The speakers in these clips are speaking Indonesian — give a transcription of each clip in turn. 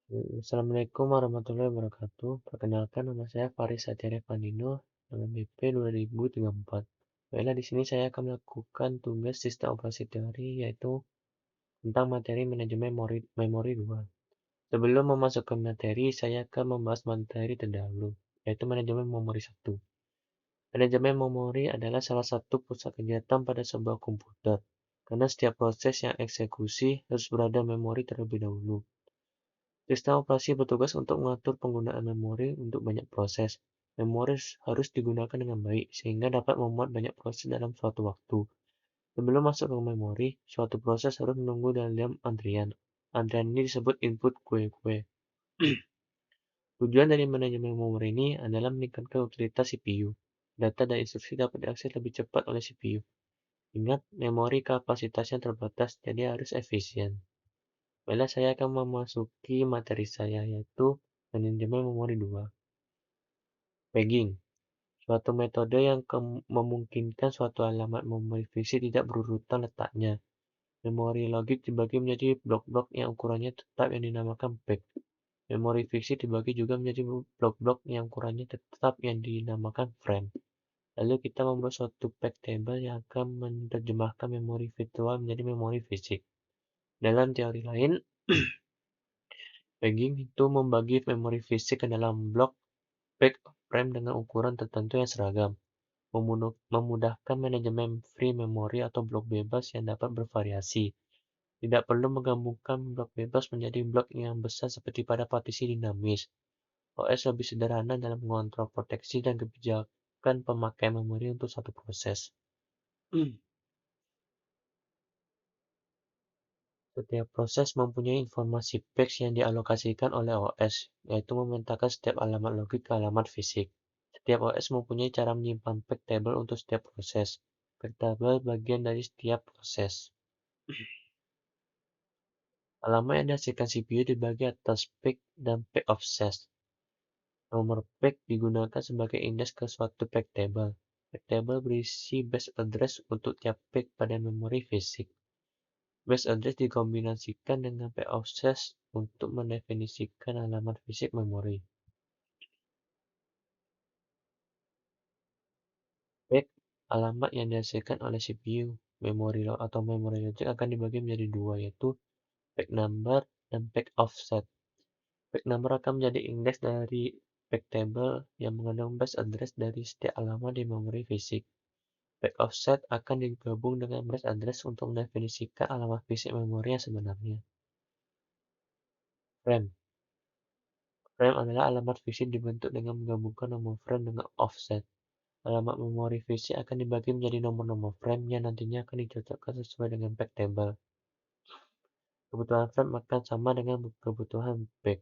Assalamualaikum warahmatullahi wabarakatuh. Perkenalkan nama saya Faris Satyarya Pandino dengan BP 2034. Baiklah, di sini saya akan melakukan tugas sistem operasi teori yaitu tentang materi manajemen memori 2. Sebelum memasukkan materi, saya akan membahas materi terdahulu, yaitu manajemen memori 1. Manajemen memori adalah salah satu pusat kegiatan pada sebuah komputer, karena setiap proses yang eksekusi harus berada memori terlebih dahulu. Sistem operasi bertugas untuk mengatur penggunaan memori untuk banyak proses. Memori harus digunakan dengan baik, sehingga dapat memuat banyak proses dalam suatu waktu. Sebelum masuk ke memori, suatu proses harus menunggu dalam antrian. Antrian ini disebut input kue-kue. Tujuan dari manajemen memori ini adalah meningkatkan utilitas CPU. Data dan instruksi dapat diakses lebih cepat oleh CPU. Ingat, memori kapasitasnya terbatas, jadi harus efisien. Baiklah, saya akan memasuki materi saya, yaitu manajemen memori 2. Pegging, suatu metode yang memungkinkan suatu alamat memori fisik tidak berurutan letaknya. Memori logik dibagi menjadi blok-blok yang ukurannya tetap yang dinamakan peg. Memori fisik dibagi juga menjadi blok-blok yang ukurannya tetap yang dinamakan frame. Lalu kita membuat suatu peg table yang akan menerjemahkan memori virtual menjadi memori fisik. Dalam teori lain, pegging itu membagi memori fisik ke dalam blok peg frame dengan ukuran tertentu yang seragam, memudahkan manajemen free memory atau blok bebas yang dapat bervariasi. Tidak perlu menggabungkan blok bebas menjadi blok yang besar seperti pada partisi dinamis. OS lebih sederhana dalam mengontrol proteksi dan kebijakan pemakaian memori untuk satu proses. Setiap proses mempunyai informasi PEX yang dialokasikan oleh OS, yaitu memetakan setiap alamat logik ke alamat fisik. Setiap OS mempunyai cara menyimpan PEG table untuk setiap proses. PEG table bagian dari setiap proses. Alamat yang dihasilkan CPU dibagi atas PEG dan PEG offset. Nomor PEG digunakan sebagai indeks ke suatu PEG table. PEG table berisi base address untuk tiap PEG pada memori fisik. Base address dikombinasikan dengan PEG offset untuk mendefinisikan alamat fisik memori. PEG, alamat yang dihasilkan oleh CPU, memori atau memori logic akan dibagi menjadi dua, yaitu PEG number dan PEG offset. PEG number akan menjadi indeks dari PEG table yang mengandung base address dari setiap alamat di memori fisik. PEG offset akan digabung dengan base address untuk mendefinisikan alamat fisik memori yang sebenarnya. Frame. Frame adalah alamat fisik dibentuk dengan menggabungkan nomor frame dengan offset. Alamat memori fisik akan dibagi menjadi nomor-nomor frame yang nantinya akan dicocokkan sesuai dengan PEG table. Kebutuhan frame akan sama dengan kebutuhan PEG.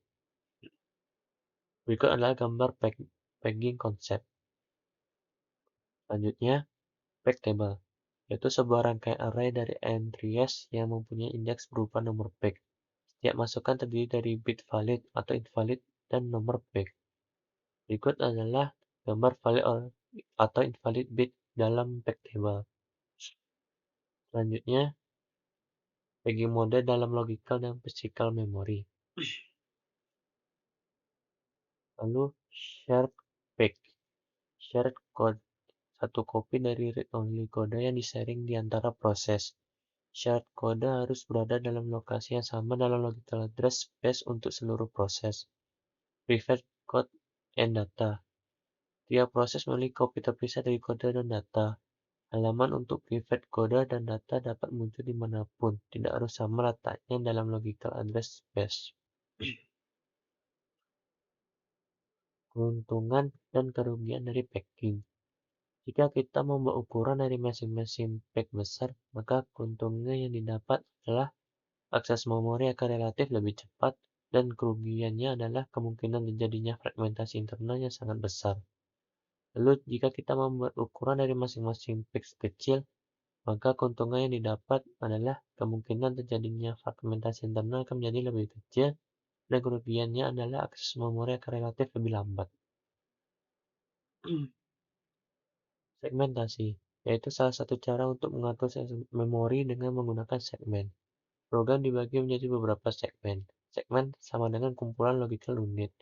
Berikut adalah gambar pegging konsep. Selanjutnya, PEG table, yaitu sebuah rangkaian array dari entries yang mempunyai indeks berupa nomor PEG. Setiap masukan terdiri dari bit valid atau invalid dan nomor PEG. Berikut adalah gambar valid atau invalid bit dalam PEG table. Selanjutnya, pegging mode dalam logical dan physical memory. Lalu, shared PEG. Shared code, satu kopi dari read-only kode yang disaring di antara proses. Shared kode harus berada dalam lokasi yang sama dalam logical address space untuk seluruh proses. Private code and data. Tiap proses memiliki kopi terpisah dari kode dan data. Halaman untuk private kode dan data dapat muncul dimanapun, tidak harus sama letaknya dalam logical address space. Keuntungan dan kerugian dari pegging. Jika kita membuat ukuran dari masing-masing PEG besar, maka keuntungan yang didapat adalah akses memori akan relatif lebih cepat, dan kerugiannya adalah kemungkinan terjadinya fragmentasi internal yang sangat besar. Lalu, jika kita membuat ukuran dari masing-masing PEG kecil, maka keuntungan yang didapat adalah kemungkinan terjadinya fragmentasi internal akan menjadi lebih kecil, dan kerugiannya adalah akses memori akan relatif lebih lambat. Segmentasi, yaitu salah satu cara untuk mengatur memori dengan menggunakan segmen. Program dibagi menjadi beberapa segmen. segmen sama dengan kumpulan logical unit.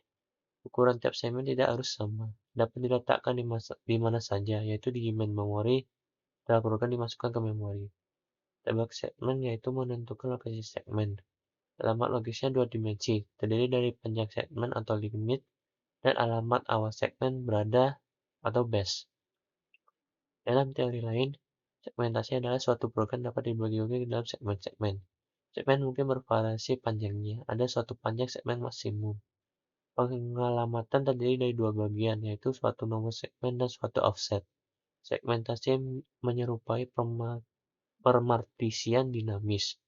Ukuran tiap segmen tidak harus sama, dapat diletakkan di mana saja, yaitu di memori, dan program dimasukkan ke memori. Tebak segmen yaitu menentukan lokasi segmen. Alamat logisnya dua dimensi, terdiri dari panjang segmen atau limit, dan alamat awal segmen berada atau base. Dalam teori lain, segmentasi adalah suatu program dapat dibagi-bagi ke dalam segmen-segmen. Segmen mungkin bervariasi panjangnya, ada suatu panjang segmen maksimum. Pengalamatan terdiri dari dua bagian, yaitu suatu nomor segmen dan suatu offset. Segmentasi menyerupai pemartisian dinamis.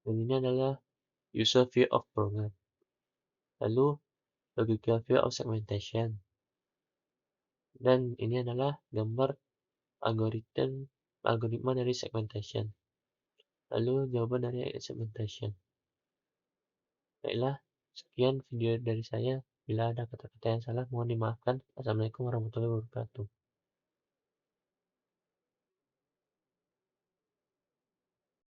Dan ini adalah user view of program. Lalu, logical view of segmentation. Dan ini adalah gambar algoritma dari segmentation. Lalu jawaban dari segmentation. Baiklah, sekian video dari saya. Bila ada kata-kata yang salah, mohon dimaafkan. Assalamualaikum warahmatullahi wabarakatuh.